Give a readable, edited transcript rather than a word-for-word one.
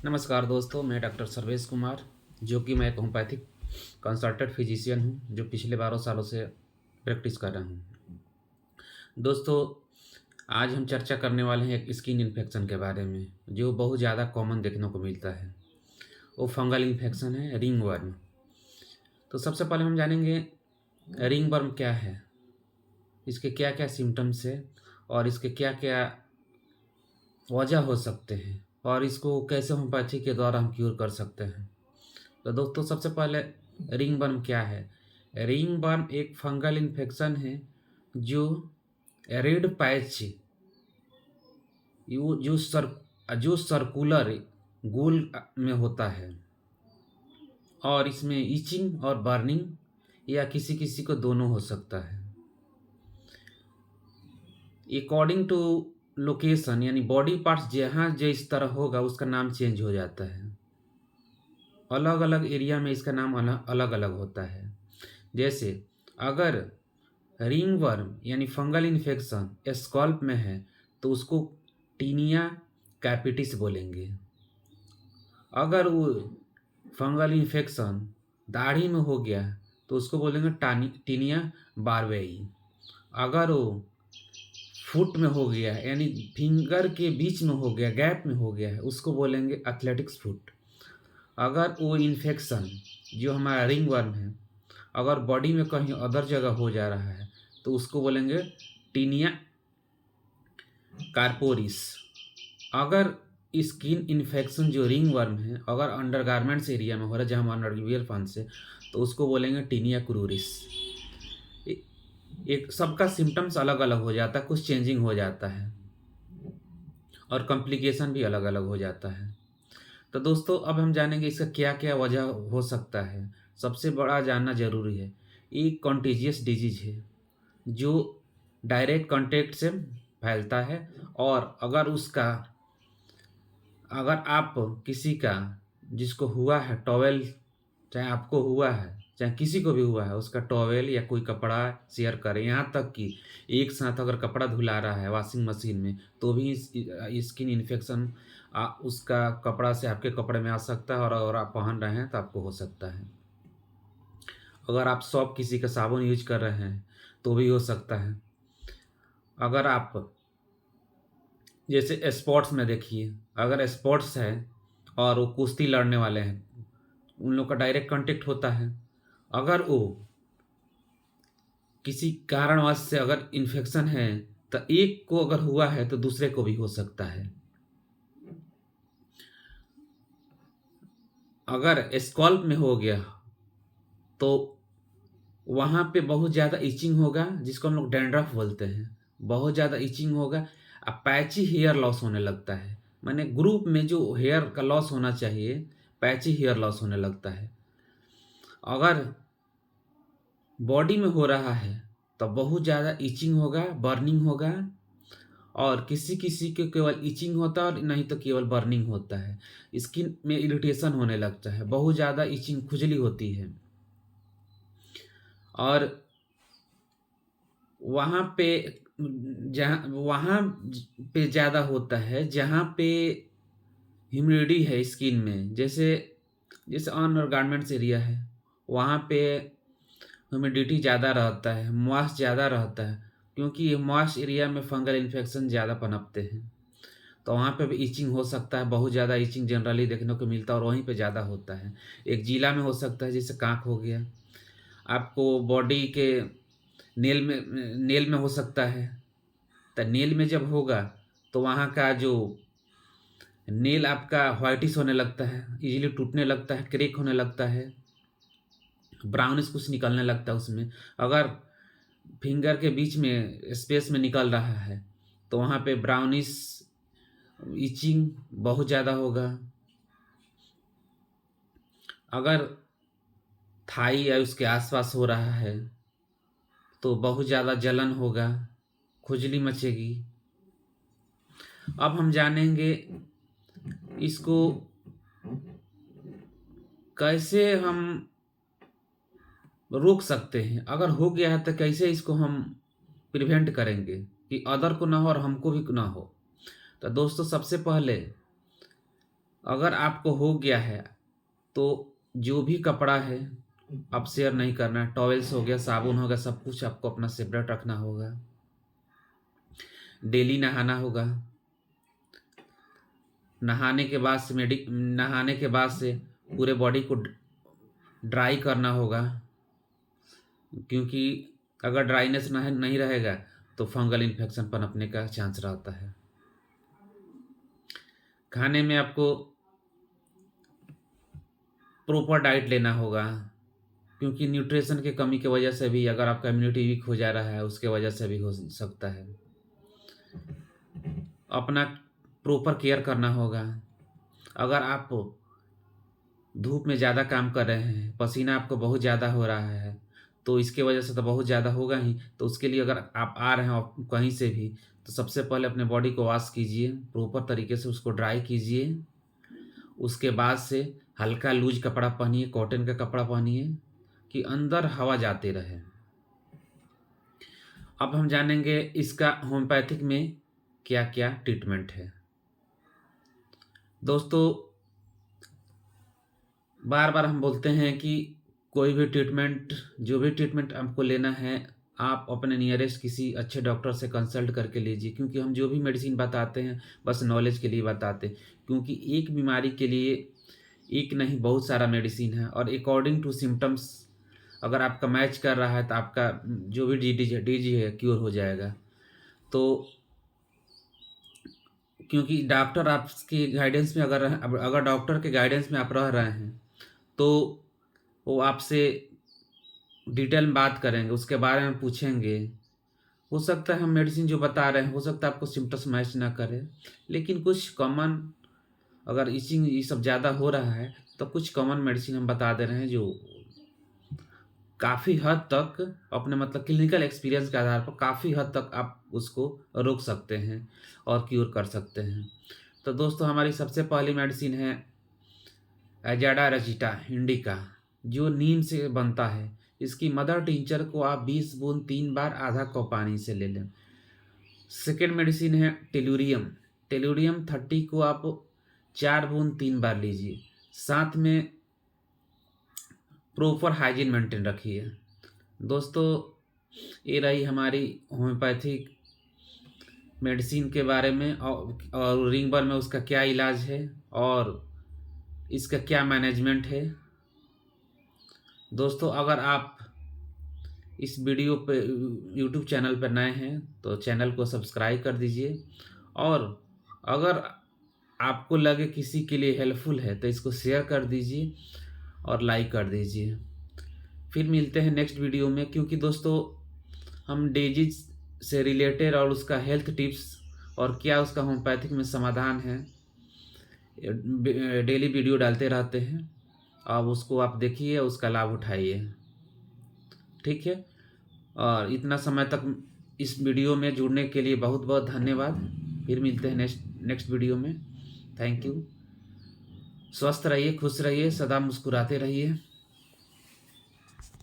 नमस्कार दोस्तों, मैं डॉक्टर सर्वेश कुमार, जो कि मैं एक होम्योपैथिक कंसल्टेंट फिजिशियन हूँ, जो पिछले 12 सालों से प्रैक्टिस कर रहा हूँ। दोस्तों, आज हम चर्चा करने वाले हैं एक स्किन इन्फेक्शन के बारे में, जो बहुत ज़्यादा कॉमन देखने को मिलता है। वो फंगल इन्फेक्शन है, रिंगवर्म। तो सबसे पहले हम जानेंगे रिंगवर्म क्या है, इसके क्या-क्या सिम्पटम्स है और इसके क्या-क्या वजह हो सकते हैं और इसको कैसे होम्योपैथी के द्वारा हम क्यूर कर सकते हैं। तो दोस्तों, सबसे पहले रिंगवर्म क्या है? रिंगवर्म एक फंगल इन्फेक्शन है जो रेड पैच यू जो सर्कुलर गोल में होता है और इसमें इचिंग और बर्निंग या किसी किसी को दोनों हो सकता है। अकॉर्डिंग टू लोकेशन, यानी बॉडी पार्ट्स जहाँ जिस तरह होगा उसका नाम चेंज हो जाता है। अलग अलग एरिया में इसका नाम अलग अलग होता है। जैसे अगर रिंगवर्म यानी फंगल इन्फेक्शन स्कैल्प में है तो उसको टीनिया कैपिटिस बोलेंगे। अगर वो फंगल इन्फेक्शन दाढ़ी में हो गया तो उसको बोलेंगे टीनिया बारवेई। अगर वो फुट में हो गया यानी फिंगर के बीच में हो गया, गैप में हो गया है, उसको बोलेंगे एथलेटिक्स फुट। अगर वो इन्फेक्शन जो हमारा रिंगवर्म है अगर बॉडी में कहीं अदर जगह हो जा रहा है तो उसको बोलेंगे टीनिया कार्पोरिस। अगर स्किन इन्फेक्शन जो रिंगवर्म है अगर अंडरगारमेंट्स एरिया में हो रहा है, जहाँ हम अंडरवियर फंस से, तो उसको बोलेंगे टीनिया क्रूरिस। एक सबका सिम्टम्स अलग अलग हो जाता है, कुछ चेंजिंग हो जाता है और कॉम्प्लिकेशन भी अलग अलग हो जाता है। तो दोस्तों, अब हम जानेंगे इसका क्या क्या वजह हो सकता है। सबसे बड़ा जानना जरूरी है, ये कॉन्टेजियस डिजीज है जो डायरेक्ट कांटेक्ट से फैलता है। और अगर आप किसी का जिसको हुआ है टॉवेल, चाहे आपको हुआ है चाहे किसी को भी हुआ है, उसका टॉवेल या कोई कपड़ा शेयर करें। यहाँ तक कि एक साथ अगर कपड़ा धुला रहा है वॉशिंग मशीन में तो भी स्किन इन्फेक्शन उसका कपड़ा से आपके कपड़े में आ सकता है और अगर आप पहन रहे हैं तो आपको हो सकता है। अगर आप सॉप किसी का साबुन यूज कर रहे हैं तो भी हो सकता है। अगर आप जैसे स्पोर्ट्स में देखिए, अगर स्पोर्ट्स है और वो कुश्ती लड़ने वाले हैं, उन लोग का डायरेक्ट कांटेक्ट होता है। अगर वो किसी कारणवश से अगर इन्फेक्शन है तो एक को अगर हुआ है तो दूसरे को भी हो सकता है। अगर स्कैल्प में हो गया तो वहाँ पे बहुत ज़्यादा इचिंग होगा, जिसको हम लोग डैंड्रफ बोलते हैं। बहुत ज़्यादा इचिंग होगा, पैची हेयर लॉस होने लगता है। माने ग्रुप में जो हेयर का लॉस होना चाहिए, पैची हेयर लॉस होने लगता है। अगर बॉडी में हो रहा है तो बहुत ज़्यादा इचिंग होगा, बर्निंग होगा, और किसी किसी के केवल इचिंग होता है और नहीं तो केवल बर्निंग होता है। स्किन में इरिटेशन होने लगता है, बहुत ज़्यादा इचिंग, खुजली होती है। और वहाँ पे वहाँ पे ज़्यादा होता है जहाँ पे ह्यूमिडिटी है स्किन में। जैसे जैसे अंडर गारमेंट्स एरिया है, वहाँ पे ह्यूमिडिटी ज़्यादा रहता है, मॉइस्ट ज़्यादा रहता है, क्योंकि मॉइस्ट एरिया में फंगल इन्फेक्शन ज़्यादा पनपते हैं। तो वहाँ पे भी इचिंग हो सकता है, बहुत ज़्यादा इचिंग जनरली देखने को मिलता है और वहीं पे ज़्यादा होता है। एक जिला में हो सकता है, जैसे काँख हो गया, आपको बॉडी के नेल में हो सकता है। तो नेल में जब होगा तो वहाँ का जो नेल आपका व्हाइटिश होने लगता है, इजीली टूटने लगता है, क्रैक होने लगता है, ब्राउनिश कुछ निकलने लगता है उसमें। अगर फिंगर के बीच में स्पेस में निकल रहा है तो वहाँ पे ब्राउनिश इचिंग बहुत ज़्यादा होगा। अगर थाई या उसके आसपास हो रहा है तो बहुत ज़्यादा जलन होगा, खुजली मचेगी। अब हम जानेंगे इसको कैसे हम रोक सकते हैं। अगर हो गया है तो कैसे इसको हम प्रिवेंट करेंगे कि अदर को ना हो और हमको भी ना हो। तो दोस्तों, सबसे पहले अगर आपको हो गया है तो जो भी कपड़ा है आप शेयर नहीं करना। टॉवेल्स हो गया, साबुन हो गया, सब कुछ आपको अपना सेपरेट रखना होगा। डेली नहाना होगा। नहाने के बाद से पूरे बॉडी को ड्राई करना होगा, क्योंकि अगर ड्राइनेस नहीं रहेगा तो फंगल इन्फेक्शन पनपने का चांस रहता है। खाने में आपको प्रॉपर डाइट लेना होगा, क्योंकि न्यूट्रिशन की कमी की वजह से भी अगर आपका इम्यूनिटी वीक हो जा रहा है उसके वजह से भी हो सकता है। अपना प्रॉपर केयर करना होगा। अगर आप धूप में ज़्यादा काम कर रहे हैं, पसीना आपको बहुत ज़्यादा हो रहा है, तो इसके वजह से तो बहुत ज़्यादा होगा ही। तो उसके लिए अगर आप आ रहे हैं कहीं से भी, तो सबसे पहले अपने बॉडी को वॉश कीजिए, प्रॉपर तरीके से उसको ड्राई कीजिए। उसके बाद से हल्का लूज कपड़ा पहनिए, कॉटन का कपड़ा पहनिए कि अंदर हवा जाते रहे। अब हम जानेंगे इसका होम्योपैथिक में क्या क्या ट्रीटमेंट है। दोस्तों, बार बार हम बोलते हैं कि कोई भी ट्रीटमेंट, जो भी ट्रीटमेंट आपको लेना है, आप अपने नियरेस्ट किसी अच्छे डॉक्टर से कंसल्ट करके लीजिए, क्योंकि हम जो भी मेडिसिन बताते हैं बस नॉलेज के लिए बताते हैं। क्योंकि एक बीमारी के लिए एक नहीं बहुत सारा मेडिसिन है, और अकॉर्डिंग टू सिम्टम्स अगर आपका मैच कर रहा है तो आपका जो भी डिजीज है क्योर हो जाएगा। तो क्योंकि डॉक्टर आपके गाइडेंस में अगर डॉक्टर के गाइडेंस में आप रह रहे हैं तो वो आपसे डिटेल में बात करेंगे, उसके बारे में पूछेंगे। हो सकता है हम मेडिसिन जो बता रहे हैं, हो सकता है आपको सिम्टम्स मैच ना करे, लेकिन कुछ कॉमन, अगर इचिंग ये सब ज़्यादा हो रहा है तो कुछ कॉमन मेडिसिन हम बता दे रहे हैं जो काफ़ी हद तक अपने मतलब क्लिनिकल एक्सपीरियंस के आधार पर काफ़ी हद तक आप उसको रोक सकते हैं और क्यूर कर सकते हैं। तो दोस्तों, हमारी सबसे पहली मेडिसिन है एजाडा रेजिटा इंडिका, जो नीम से बनता है। इसकी मदर टिंचर को आप 20 बूंद 3 बार आधा कप पानी से ले लें। सेकेंड मेडिसिन है टेलुरियम। टेलुरियम 30 को आप 4 बूंद 3 बार लीजिए। साथ में प्रॉपर हाइजीन मेंटेन रखिए। दोस्तों, ये रही हमारी होम्योपैथिक मेडिसिन के बारे में, और रिंगबर्न में उसका क्या इलाज है और इसका क्या मैनेजमेंट है। दोस्तों, अगर आप इस वीडियो पे यूट्यूब चैनल पर नए हैं तो चैनल को सब्सक्राइब कर दीजिए, और अगर आपको लगे किसी के लिए हेल्पफुल है तो इसको शेयर कर दीजिए और लाइक कर दीजिए। फिर मिलते हैं नेक्स्ट वीडियो में, क्योंकि दोस्तों हम डिजीज से रिलेटेड और उसका हेल्थ टिप्स और क्या उसका होम्योपैथिक में समाधान है डेली वीडियो डालते रहते हैं। अब उसको आप देखिए, उसका लाभ उठाइए। ठीक है, और इतना समय तक इस वीडियो में जुड़ने के लिए बहुत बहुत धन्यवाद। फिर मिलते हैं नेक्स्ट वीडियो में। Thank you. स्वस्थ रहिए, खुश रहिए, सदा मुस्कुराते रहिए।